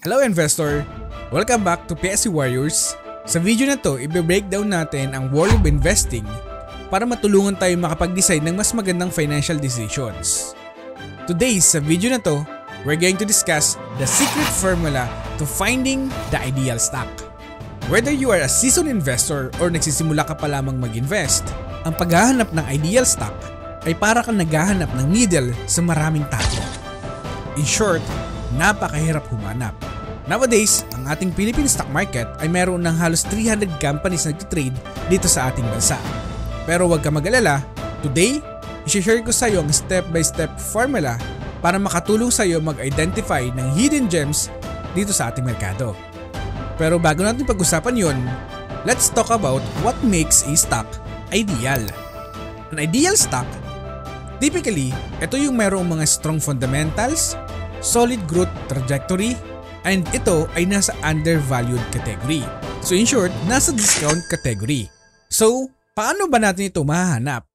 Hello investor! Welcome back to PSC Warriors. Sa video na to, i-breakdown natin ang world of investing para matulungan tayo makapag-decide ng mas magandang financial decisions. Today, sa video na to, we're going to discuss the secret formula to finding the ideal stock. Whether you are a seasoned investor or nagsisimula ka pa lamang mag-invest, ang paghahanap ng ideal stock ay para kang naghahanap ng needle sa maraming tato. In short, napakahirap humanap. Nowadays, ang ating Philippine stock market ay mayroon ng halos 300 companies na nag-trade dito sa ating bansa. Pero huwag ka mag-alala, today, i-share ko sa iyo ang step-by-step formula para makatulong sa iyo mag-identify ng hidden gems dito sa ating merkado. Pero bago natin pag-usapan yon, let's talk about what makes a stock ideal. An ideal stock, typically, ito yung mayroong mga strong fundamentals, solid growth trajectory, and ito ay nasa undervalued category. So in short, nasa discount category. So, paano ba natin ito mahahanap?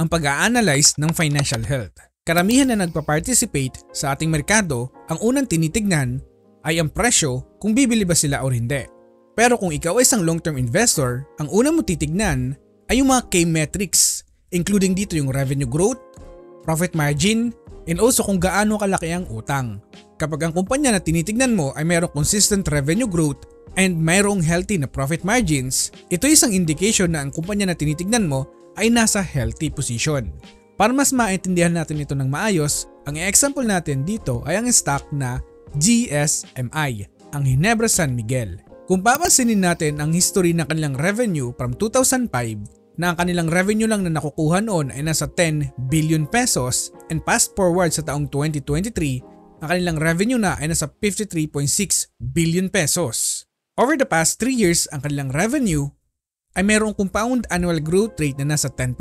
Ang pag-a-analyze ng financial health. Karamihan na nagpa-participate sa ating merkado, ang unang tinitignan ay ang presyo kung bibili ba sila o hindi. Pero kung ikaw ay isang long-term investor, ang unang mo titignan ay yung mga key metrics, including dito yung revenue growth, profit margin, and also kung gaano kalaki ang utang. Kapag ang kumpanya na tinitignan mo ay mayroong consistent revenue growth and mayroong healthy na profit margins, ito ay isang indication na ang kumpanya na tinitignan mo ay nasa healthy position. Para mas maintindihan natin ito ng maayos, ang example natin dito ay ang stock na GSMI, ang Ginebra San Miguel. Kung papansinin natin ang history ng kanilang revenue from 2005, na ang kanilang revenue lang na nakukuha noon ay nasa 10 billion pesos, and fast forward sa taong 2023, ang kanilang revenue na ay nasa 53.6 billion pesos. Over the past 3 years, ang kanilang revenue ay mayroong compound annual growth rate na nasa 10%.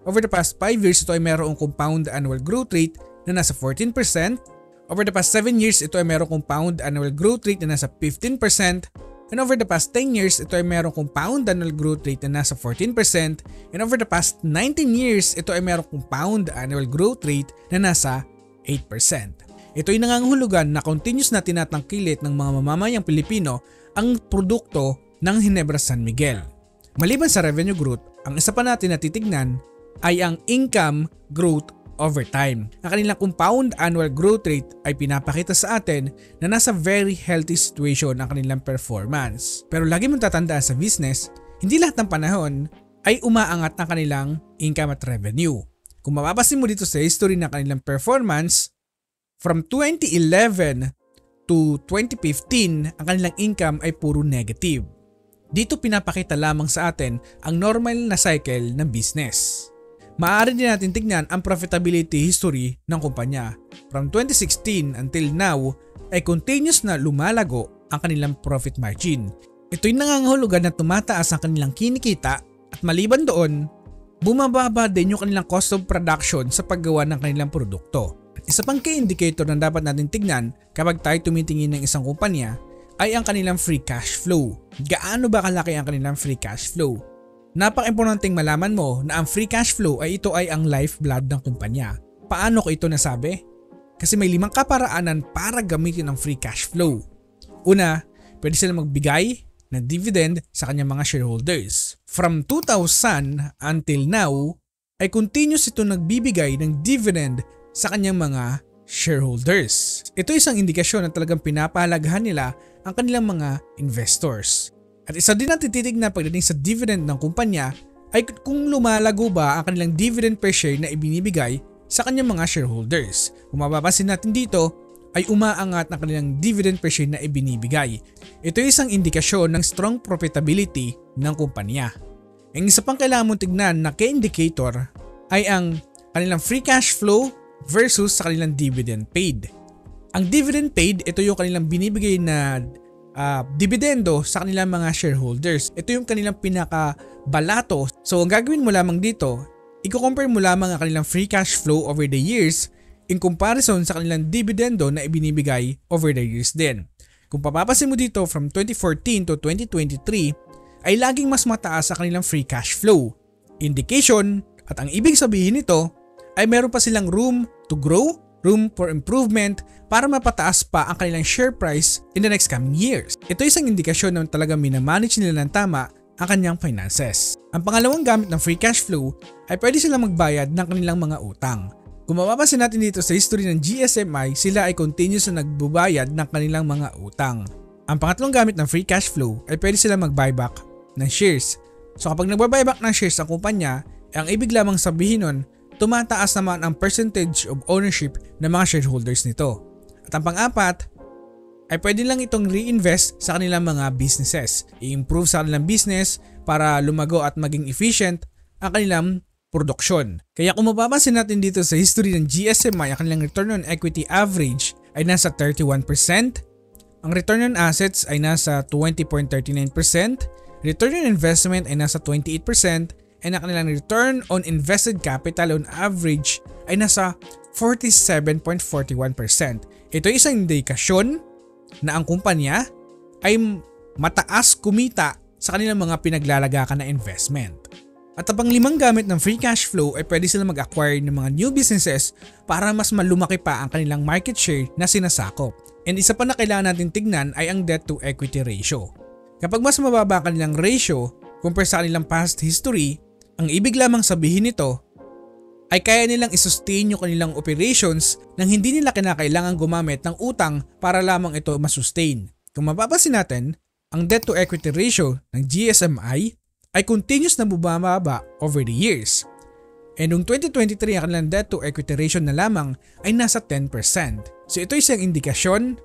Over the past 5 years, ito ay mayroong compound annual growth rate na nasa 14%. Over the past 7 years, ito ay mayroong compound annual growth rate na nasa 15%. And over the past 10 years, ito ay mayroong compound annual growth rate na nasa 14%. And over the past 19 years, ito ay mayroong compound annual growth rate na nasa 8%. Ito ay nangangahulugan na continuous na tinatangkilik ng mga mamamayang Pilipino ang produkto ng Ginebra San Miguel. Maliban sa revenue growth, ang isa pa natin na titignan ay ang income growth over time. Ang kanilang compound annual growth rate ay pinapakita sa atin na nasa very healthy situation ang kanilang performance. Pero lagi mong tatandaan sa business, hindi lahat ng panahon ay umaangat ang kanilang income at revenue. Kung mapapasin mo dito sa history ng kanilang performance, from 2011 to 2015, ang kanilang income ay puro negative. Dito pinapakita lamang sa atin ang normal na cycle ng business. Maaari din natin tignan ang profitability history ng kumpanya. From 2016 until now ay continuous na lumalago ang kanilang profit margin. Ito'y nangangahulugan na tumataas ang kanilang kinikita at maliban doon, bumababa din yung kanilang cost of production sa paggawa ng kanilang produkto. Isa pang key indicator na dapat natin tignan kapag tayo tumitingin ng isang kumpanya ay ang kanilang free cash flow. Gaano ba kalaki ang kanilang free cash flow? Napaka-importanteng malaman mo na ang free cash flow ay ito ay ang lifeblood ng kumpanya. Paano ko ito nasabi? Kasi may 5 kaparaanan para gamitin ang free cash flow. Una, pwede sila magbigay ng dividend sa kanyang mga shareholders. From 2000 until now, ay continuous ito nagbibigay ng dividend sa kanyang mga shareholders. Ito isang indikasyon na talagang pinapahalagahan nila ang kanilang mga investors. At isa din natin titignan pagdating sa dividend ng kumpanya ay kung lumalago ba ang kanilang dividend per share na ibinibigay sa kanyang mga shareholders. Kung mapapansin natin dito ay umaangat ang kanilang dividend per share na ibinibigay. Ito ay isang indikasyon ng strong profitability ng kumpanya. Ang isa pang kailangan mong tignan na key indicator ay ang kanilang free cash flow versus sa kanilang dividend paid. Ang dividend paid, ito yung kanilang binibigay na dividendo sa kanilang mga shareholders. Ito yung kanilang pinakabalato. So ang gagawin mo lamang dito, i-compare mo lamang ang kanilang free cash flow over the years in comparison sa kanilang dividendo na ibinibigay over the years din. Kung papapasin mo dito from 2014 to 2023 ay laging mas mataas sa kanilang free cash flow. Indication at ang ibig sabihin nito ay meron pa silang room to grow, room for improvement para mapataas pa ang kanilang share price in the next coming years. Ito ay isang indikasyon na talagang minamanage nila ng tama ang kanyang finances. Ang pangalawang gamit ng free cash flow ay pwede silang magbayad ng kanilang mga utang. Kung mapapansin natin dito sa history ng GSMI, sila ay continuous na nagbubayad ng kanilang mga utang. Ang pangatlong gamit ng free cash flow ay pwede silang mag-buyback ng shares. So kapag nag-buyback ng shares ang kumpanya, ang ibig lamang sabihin nun, tumataas naman ang percentage of ownership ng mga shareholders nito. At ang pang-apat ay pwede lang itong reinvest sa kanilang mga businesses. I-improve sa kanilang business para lumago at maging efficient ang kanilang produksyon. Kaya kung mapapansin natin dito sa history ng GSMI, ang kanilang return on equity average ay nasa 31%, ang return on assets ay nasa 20.39%, return on investment ay nasa 28%, and ang kanilang return on invested capital on average ay nasa 47.41%. Ito ay isang indikasyon na ang kumpanya ay mataas kumita sa kanilang mga pinaglalagakan na investment. At ang panglimang gamit ng free cash flow ay pwede sila mag-acquire ng mga new businesses para mas malumaki pa ang kanilang market share na sinasakop. And isa pa na kailangan natin tignan ay ang debt to equity ratio. Kapag mas mababa ang kanilang ratio compare sa kanilang past history, ang ibig lamang sabihin nito ay kaya nilang isustain yung kanilang operations nang hindi nila kinakailangan gumamit ng utang para lamang ito masustain. Kung mapapansin natin, ang debt to equity ratio ng GSMI ay continuous na bumababa over the years. And noong 2023 ang kanilang debt to equity ratio na lamang ay nasa 10%. So ito ay isang indikasyon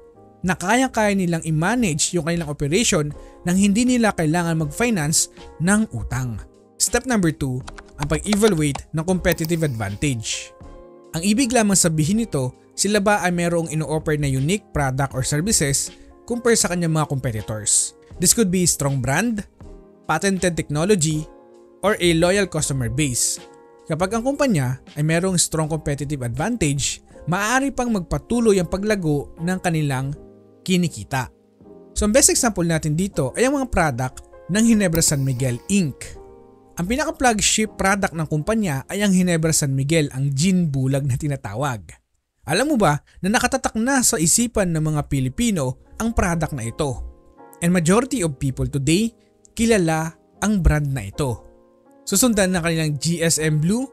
na kaya-kaya nilang i-manage yung kanilang operation nang hindi nila kailangan mag-finance ng utang. Step number 2, ang pag-evaluate ng competitive advantage. Ang ibig lamang sabihin nito, sila ba ay mayroong ino-offer na unique product or services compare sa kanyang mga competitors. This could be strong brand, patented technology, or a loyal customer base. Kapag ang kumpanya ay mayroong strong competitive advantage, maaari pang magpatuloy ang paglago ng kanilang kinikita. So ang best example natin dito ay ang mga product ng Ginebra San Miguel Inc. Ang pinaka-flagship product ng kumpanya ay ang Ginebra San Miguel, ang gin bulag na tinatawag. Alam mo ba na nakatatak na sa isipan ng mga Pilipino ang product na ito? And majority of people today, kilala ang brand na ito. Susundan ng kanilang GSM Blue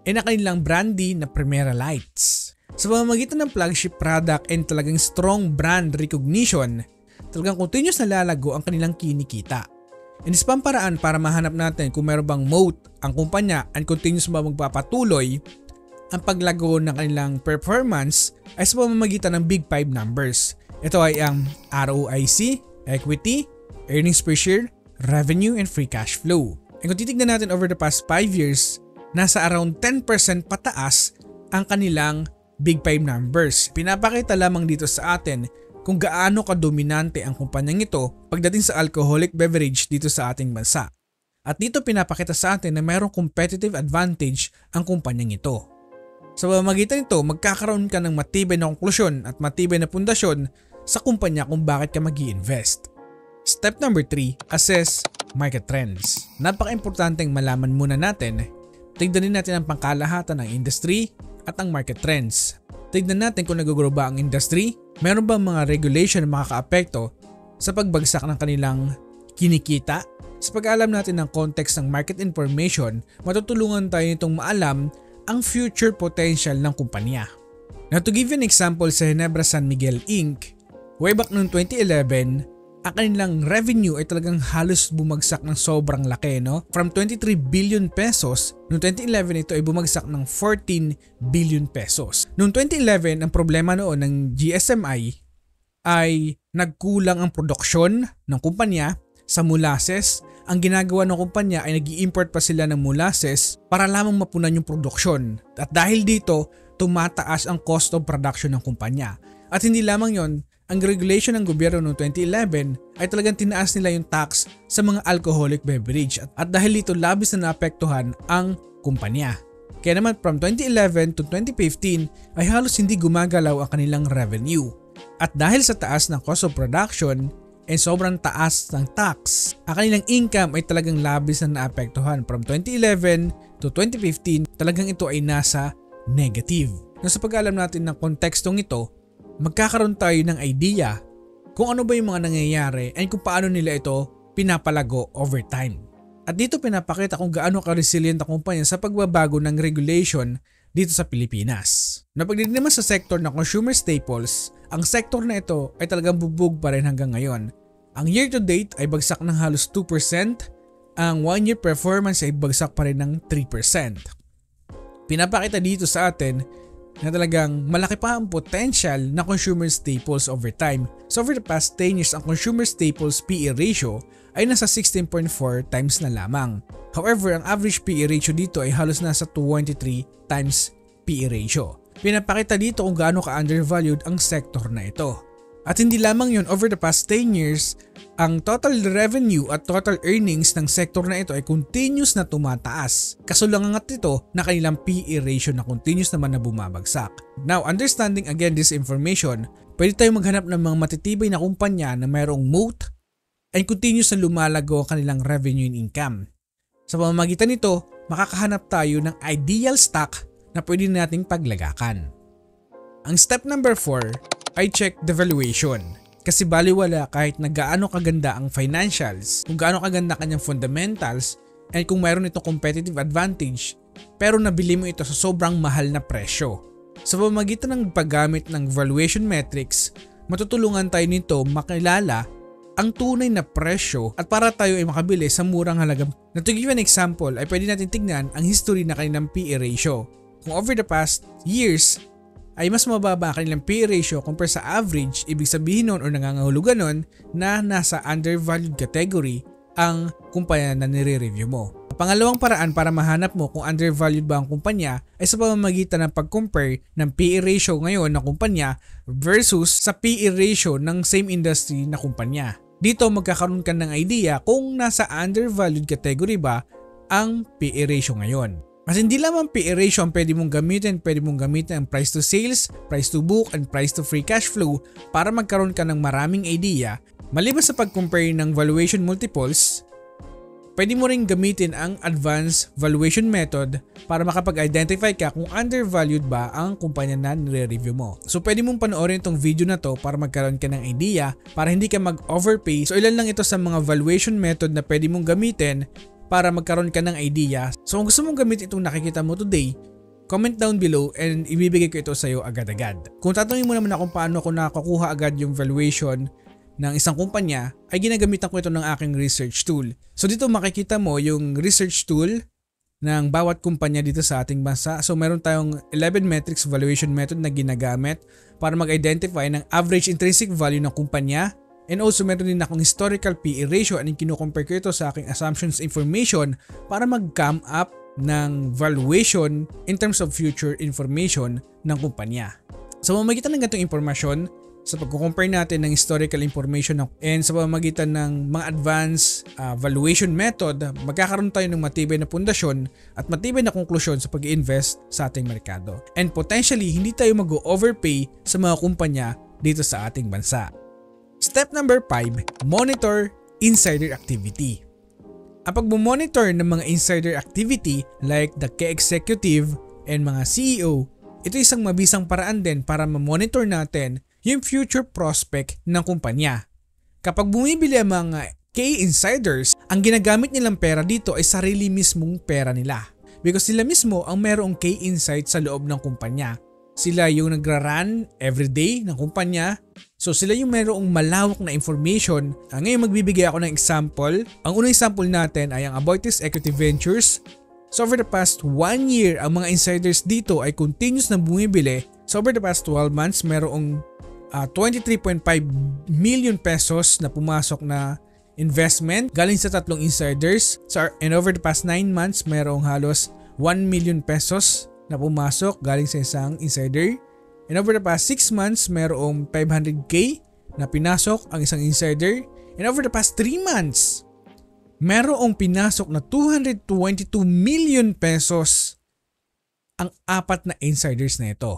and ang kanilang brandy na Primera Lights. Sa pamamagitan ng flagship product and talagang strong brand recognition, talagang continuous na lalago ang kanilang kinikita. And isa pang paraan para mahanap natin kung meron bang moat ang kumpanya and continuous ba magpapatuloy ang paglago ng kanilang performance ay sa pamamagitan ng Big 5 numbers. Ito ay ang ROIC, equity, earnings per share, revenue, and free cash flow. And kung titignan natin over the past 5 years, nasa around 10% pataas ang kanilang Big 5 numbers. Pinapakita lamang dito sa atin kung gaano kadominante ang kumpanyang ito pagdating sa alcoholic beverage dito sa ating bansa. At dito pinapakita sa atin na mayroong competitive advantage ang kumpanyang ito. Sa pamamagitan nito, magkakaroon ka ng matibay na konklusyon at matibay na pundasyon sa kumpanya kung bakit ka mag-i-invest. Step number 3, assess market trends. Napaka-importanteng malaman muna natin, tignan natin ang pangkalahatan ng industry at ang market trends. Tignan natin kung nag-grow ba ang industry, meron ba mga regulation na makakaapekto sa pagbagsak ng kanilang kinikita. Sa pag-alam natin ng context ng market information, matutulungan tayo nitong maalam ang future potential ng kumpanya. Now to give you an example sa Ginebra San Miguel Inc., way back noong 2011, ang kanilang revenue ay talagang halos bumagsak ng sobrang laki, no? From 23 billion pesos, noong 2011 ito ay bumagsak ng 14 billion pesos. Noong 2011, ang problema noon ng GSMI ay nagkulang ang produksyon ng kumpanya sa molasses. Ang ginagawa ng kumpanya ay nag-i-import pa sila ng molasses para lamang mapunan yung produksyon. At dahil dito, tumataas ang cost of production ng kumpanya. At hindi lamang yon, ang regulation ng gobyerno noong 2011 ay talagang tinaas nila yung tax sa mga alcoholic beverage at dahil dito labis na naapektuhan ang kumpanya. Kaya naman from 2011 to 2015 ay halos hindi gumagalaw ang kanilang revenue. At dahil sa taas ng cost of production and sobrang taas ng tax, ang kanilang income ay talagang labis na naapektuhan. From 2011 to 2015 talagang ito ay nasa negative. Sa pag-alam natin ng kontekstong ito, magkakaroon tayo ng idea kung ano ba yung mga nangyayari and kung paano nila ito pinapalago over time. At dito pinapakita kung gaano ka-resilient ang kumpanya sa pagbabago ng regulation dito sa Pilipinas. Pagdating naman sa sector ng consumer staples, ang sector na ito ay talagang bubog pa rin hanggang ngayon. Ang year to date ay bagsak ng halos 2%, ang 1-year performance ay bagsak pa rin ng 3%. Pinapakita dito sa atin na talagang malaki pa ang potential na consumer staples over time. So over the past 10 years, ang consumer staples PE ratio ay nasa 16.4 times na lamang. However, ang average PE ratio dito ay halos nasa 23 times PE ratio. Pinapakita dito kung gaano ka-undervalued ang sector na ito. At hindi lamang yun, over the past 10 years, ang total revenue at total earnings ng sektor na ito ay continuous na tumataas. Kasulangan ito na kanilang PE ratio na continuous naman na bumabagsak. Now, understanding again this information, pwede tayong maghanap ng mga matitibay na kumpanya na mayroong moat and continuous na lumalago ang kanilang revenue and income. Sa pamamagitan nito, makakahanap tayo ng ideal stock na pwede nating paglagakan. Ang step number 4, I check the valuation. Kasi baliwala kahit na gaano kaganda ang financials, kung gaano kaganda kanyang fundamentals, and kung mayroon itong competitive advantage, pero nabili mo ito sa sobrang mahal na presyo. Sa pamamagitan ng paggamit ng valuation metrics, matutulungan tayo nito makilala ang tunay na presyo at para tayo ay makabili sa murang halaga. Na to give an example, ay pwede natin tignan ang history na kanilang PE ratio. Kung over the past years, ay mas mababa ang kanilang PE ratio compare sa average, ibig sabihin nun o nangangahulugan nun na nasa undervalued category ang kumpanya na nire-review mo. Pangalawang paraan para mahanap mo kung undervalued ba ang kumpanya ay sa pamamagitan ng pag-compare ng PE ratio ngayon ng kumpanya versus sa PE ratio ng same industry na kumpanya. Dito magkakaroon ka ng idea kung nasa undervalued category ba ang PE ratio ngayon. Kasi hindi lamang PE ratio ang pwede mong gamitin ang price to sales, price to book, and price to free cash flow para magkaroon ka ng maraming idea. Maliban sa pag-compare ng valuation multiples, pwede mo rin gamitin ang advanced valuation method para makapag-identify ka kung undervalued ba ang kumpanya na nire-review mo. So pwede mong panoorin itong video na to para magkaroon ka ng idea para hindi ka mag-overpay. So ilan lang ito sa mga valuation method na pwede mong gamitin para magkaroon ka ng idea. So kung gusto mong gamitin itong nakikita mo today, comment down below and ibibigay ko ito sa iyo agad-agad. Kung tatanungin mo naman ako paano ko nakakuha agad yung valuation ng isang kumpanya, ay ginagamitan ko ito ng aking research tool. So dito makikita mo yung research tool ng bawat kumpanya dito sa ating bansa. So meron tayong 11 metrics valuation method na ginagamit para mag-identify ng average intrinsic value ng kumpanya. And also meron din akong historical PE ratio and kino-compare ko ito sa aking assumptions information para mag-come up ng valuation in terms of future information ng kumpanya. Sa pamamagitan ng ganitong impormasyon, sa pagko-compare natin ng historical information and sa pamamagitan ng mga advanced valuation method, magkakaroon tayo ng matibay na pundasyon at matibay na konklusyon sa pag-invest sa ating merkado. And potentially, hindi tayo mag-overpay sa mga kumpanya dito sa ating bansa. Step number 5, monitor insider activity. Ang pag-monitor ng mga insider activity like the key executive and mga CEO, ito isang mabisang paraan din para ma-monitor natin yung future prospect ng kumpanya. Kapag bumibili ang mga key insiders, ang ginagamit nilang pera dito ay sarili mismong pera nila. Because sila mismo ang merong key insight sa loob ng kumpanya. Sila yung nagra-run everyday ng kumpanya. So sila yung mayroong malawak na information. Ngayon magbibigay ako ng example. Ang unang example natin ay ang Aboitiz Equity Ventures. So over the past 1 year, ang mga insiders dito ay continuous na bumibili. So over the past 12 months, mayroong 23.5 million pesos na pumasok na investment galing sa tatlong insiders. So, and over the past 9 months, mayroong halos 1 million pesos na pumasok galing sa isang insider. And over the past 6 months, merong 500k na pinasok ang isang insider. And over the past 3 months, merong pinasok na 222 million pesos ang 4 na insiders na ito.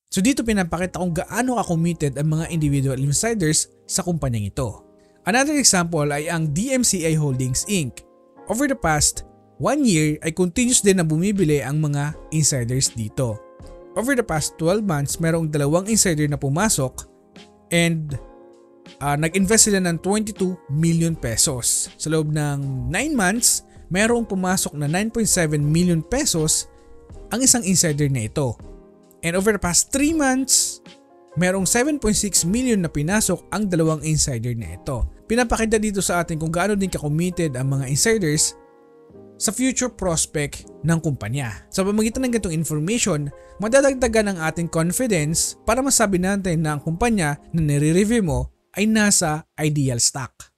So dito pinapakita kung gaano ka-committed ang mga individual insiders sa kumpanyang ito. Another example ay ang DMCI Holdings Inc. Over the past 1 year ay continuous din na bumibili ang mga insiders dito. Over the past 12 months, merong 2 insider na pumasok and nag-invest sila ng 22 million pesos. Sa loob ng 9 months, merong pumasok na 9.7 million pesos ang isang insider na ito. And over the past 3 months, merong 7.6 million na pinasok ang 2 insider na ito. Pinapakita dito sa atin kung gaano din ka-committed ang mga insiders sa future prospect ng kumpanya. Sa pamamagitan ng ganitong information, madadagdagan ang ating confidence para masabi natin na ang kumpanya na nire-review mo ay nasa ideal stock.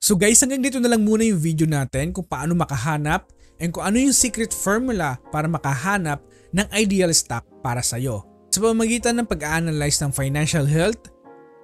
So guys, hanggang dito na lang muna yung video natin kung paano makahanap and kung ano yung secret formula para makahanap ng ideal stock para sa'yo. Sa pamamagitan ng pag-analyze ng financial health,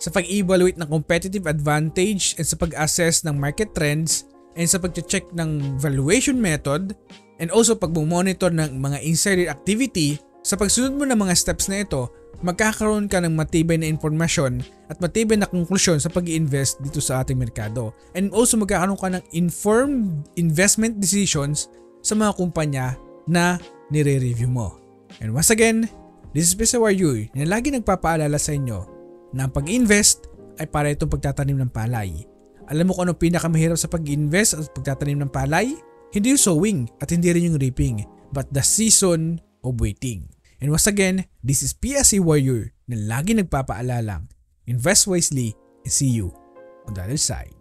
sa pag-evaluate ng competitive advantage and sa pag-assess ng market trends, and sa pag-check ng valuation method, and also pag-monitor ng mga insider activity, sa pagsunod mo ng mga steps na ito, magkakaroon ka ng matibay na informasyon at matibay na konklusyon sa pag-i-invest dito sa ating merkado. And also magkakaroon ka ng informed investment decisions sa mga kumpanya na nire-review mo. And once again, this is Pisa Warrior na lagi nagpapaalala sa inyo na ang pag-invest ay para itong pagtatanim ng palay. Alam mo kung ano pinakamahirap sa pag-invest at pagtatanim ng palay? Hindi yung sowing at hindi rin yung reaping, but the season of waiting. And once again, this is PSA Warrior na lagi nagpapaalalang, invest wisely and see you on the other side.